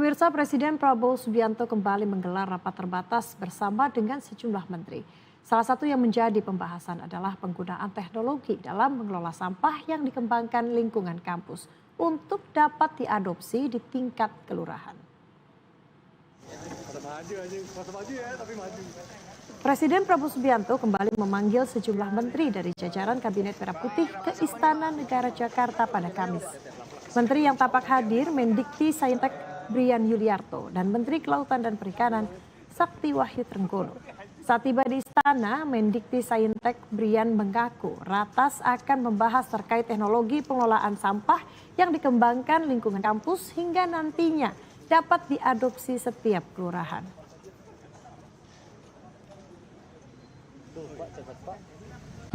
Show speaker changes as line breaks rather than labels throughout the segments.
Pemirsa, Presiden Prabowo Subianto kembali menggelar rapat terbatas bersama dengan sejumlah menteri. Salah satu yang menjadi pembahasan adalah penggunaan teknologi dalam mengelola sampah yang dikembangkan lingkungan kampus untuk dapat diadopsi di tingkat kelurahan. Presiden Prabowo Subianto kembali memanggil sejumlah menteri dari jajaran Kabinet Merah Putih ke Istana Negara Jakarta pada Kamis. Menteri yang tampak hadir Mendikti Saintek Brian Yuliarto dan Menteri Kelautan dan Perikanan Sakti Wahyu Trenggono. Saat tiba di istana, Mendikti Saintek Brian mengaku Ratas akan membahas terkait teknologi pengelolaan sampah yang dikembangkan lingkungan kampus hingga nantinya dapat diadopsi setiap kelurahan.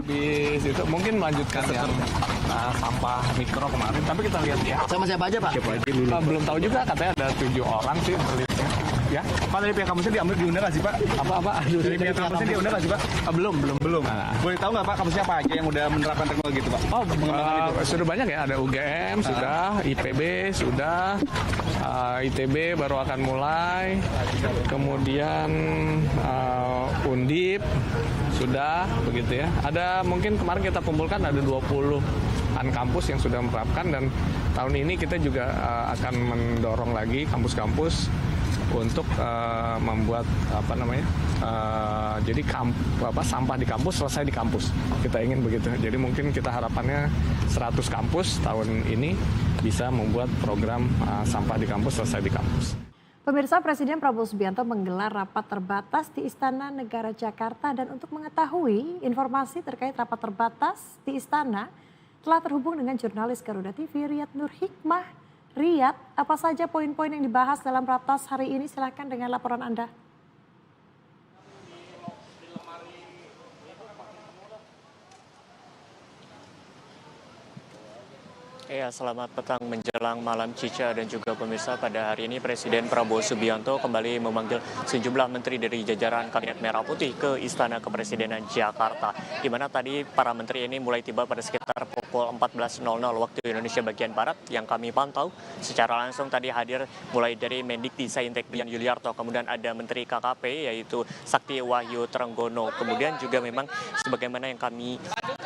Di situ mungkin melanjutkan yang sampah mikro kemarin, tapi kita lihat ya.
Sama siapa aja, Pak?
Siapa aja dulu. Belum tahu juga, katanya ada 7 orang sih pelitnya. Ya.
Pak, dari pihak kampusnya diundang nggak sih, Pak?
Apa?
Dari pihak kampusnya diundang nggak sih, Pak?
Belum.
Boleh tahu nggak, Pak, kampusnya apa aja yang udah menerapkan teknologi itu, Pak?
Sudah banyak ya, ada UGM sudah, IPB sudah, ITB baru akan mulai, kemudian Undip sudah, begitu ya. Ada mungkin kemarin kita kumpulkan ada 20-an kampus yang sudah menerapkan, dan tahun ini kita juga akan mendorong lagi kampus-kampus untuk membuat jadi sampah di kampus selesai di kampus. Kita ingin begitu. Jadi mungkin kita harapannya 100 kampus tahun ini bisa membuat program sampah di kampus selesai di kampus.
Pemirsa, Presiden Prabowo Subianto menggelar rapat terbatas di Istana Negara Jakarta, dan untuk mengetahui informasi terkait rapat terbatas di Istana telah terhubung dengan jurnalis Garuda TV Riyad Nur Hikmah. Riyad, apa saja poin-poin yang dibahas dalam ratas hari ini? Silakan dengan laporan Anda.
Ya, selamat petang menjelang malam Cica dan juga pemirsa. Pada hari ini Presiden Prabowo Subianto kembali memanggil sejumlah menteri dari jajaran Kabinet Merah Putih ke Istana Kepresidenan Jakarta. Di mana tadi para menteri ini mulai tiba pada sekitar pukul 14.00 waktu Indonesia bagian Barat. Yang kami pantau secara langsung tadi hadir mulai dari Mendikti Saintek Brian Yuliarto, kemudian ada Menteri KKP yaitu Sakti Wahyu Trenggono. Kemudian juga memang sebagaimana yang kami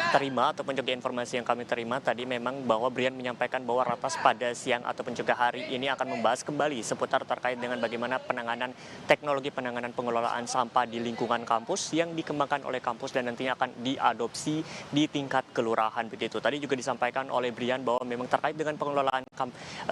terima ataupun juga informasi yang kami terima tadi memang bahwa Brian menyampaikan bahwa Ratas pada siang ataupun juga hari ini akan membahas kembali seputar terkait dengan bagaimana penanganan teknologi penanganan pengelolaan sampah di lingkungan kampus yang dikembangkan oleh kampus dan nantinya akan diadopsi di tingkat kelurahan begitu. Tadi juga disampaikan oleh Brian bahwa memang terkait dengan pengelolaan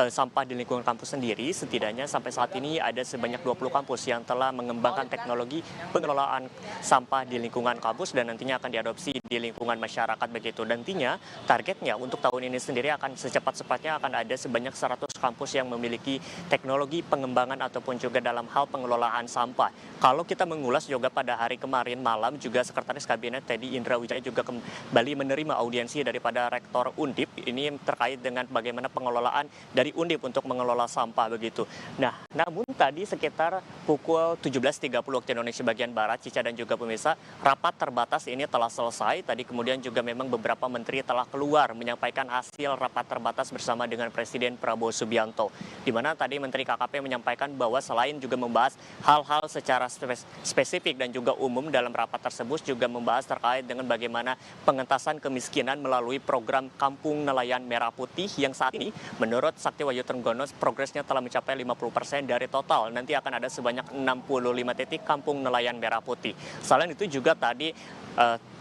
sampah di lingkungan kampus sendiri, setidaknya sampai saat ini ada sebanyak 20 kampus yang telah mengembangkan teknologi pengelolaan sampah di lingkungan kampus dan nantinya akan diadopsi di lingkungan masyarakat begitu. Dan nantinya targetnya untuk tahun ini sendiri akan secepat-cepatnya akan ada sebanyak 100 kampus yang memiliki teknologi pengembangan ataupun juga dalam hal pengelolaan sampah. Kalau kita mengulas juga pada hari kemarin malam juga Sekretaris Kabinet Teddy Indra Wijaya juga kembali menerima audiensi daripada Rektor Undip ini terkait dengan bagaimana pengelolaan dari Undip untuk mengelola sampah begitu. Nah, namun tadi sekitar pukul 17.30 waktu Indonesia bagian Barat, Cica dan juga pemirsa, rapat terbatas ini telah selesai. Tadi kemudian juga memang beberapa menteri telah keluar menyampaikan hasil rapat terbatas bersama dengan Presiden Prabowo Subianto. Di mana tadi Menteri KKP menyampaikan bahwa selain juga membahas hal-hal secara spesifik dan juga umum dalam rapat tersebut juga membahas terkait dengan bagaimana pengentasan kemiskinan melalui program Kampung Nelayan Merah Putih yang saat ini menurut Sakti Wahyu Trenggono progresnya telah mencapai 50% dari total. Nanti akan ada sebanyak 65 titik Kampung Nelayan Merah Putih. Selain itu juga tadi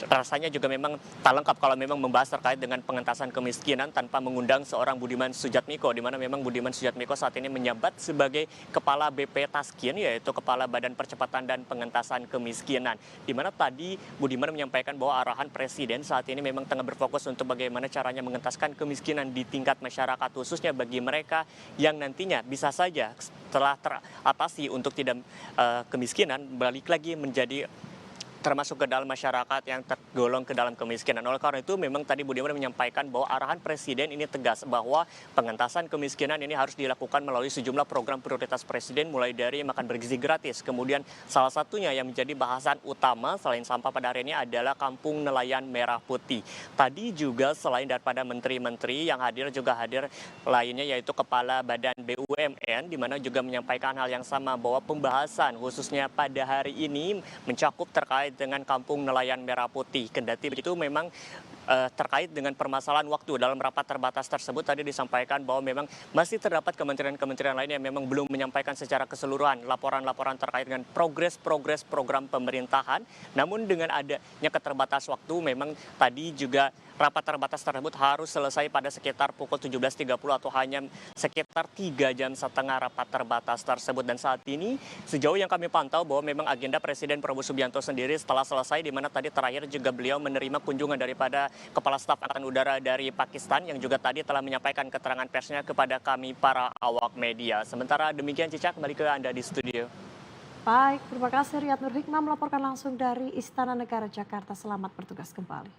rasanya juga memang tak lengkap kalau memang membahas terkait dengan pengentasan kemiskinan tanpa mengundang seorang Budiman Sujatmiko, di mana memang Budiman Sujatmiko saat ini menjabat sebagai Kepala BP Taskin, yaitu Kepala Badan Percepatan dan Pengentasan Kemiskinan. Di mana tadi Budiman menyampaikan bahwa arahan Presiden saat ini memang tengah berfokus untuk bagaimana caranya mengentaskan kemiskinan di tingkat masyarakat, khususnya bagi mereka yang nantinya bisa saja setelah teratasi untuk tidak kemiskinan balik lagi menjadi termasuk ke dalam masyarakat yang tergolong ke dalam kemiskinan. Oleh karena itu memang tadi Budiman menyampaikan bahwa arahan Presiden ini tegas bahwa pengentasan kemiskinan ini harus dilakukan melalui sejumlah program prioritas Presiden, mulai dari makan bergizi gratis. Kemudian salah satunya yang menjadi bahasan utama selain sampah pada hari ini adalah Kampung Nelayan Merah Putih. Tadi juga selain daripada menteri-menteri yang hadir, juga hadir lainnya yaitu Kepala Badan BUMN, di mana juga menyampaikan hal yang sama bahwa pembahasan khususnya pada hari ini mencakup terkait dengan Kampung Nelayan Merah Putih. Kendati begitu memang terkait dengan permasalahan waktu dalam rapat terbatas tersebut tadi disampaikan bahwa memang masih terdapat kementerian-kementerian lain yang memang belum menyampaikan secara keseluruhan laporan-laporan terkait dengan progres program pemerintahan. Namun dengan adanya keterbatas waktu memang tadi juga rapat terbatas tersebut harus selesai pada sekitar pukul 17.30 atau hanya sekitar 3,5 jam rapat terbatas tersebut. Dan saat ini sejauh yang kami pantau bahwa memang agenda Presiden Prabowo Subianto sendiri setelah selesai, di mana tadi terakhir juga beliau menerima kunjungan daripada Kepala Staf Angkatan Udara dari Pakistan yang juga tadi telah menyampaikan keterangan persnya kepada kami para awak media. Sementara demikian Cica, kembali ke Anda di studio.
Baik, terima kasih Riyad Nur Hikmah melaporkan langsung dari Istana Negara Jakarta. Selamat bertugas kembali.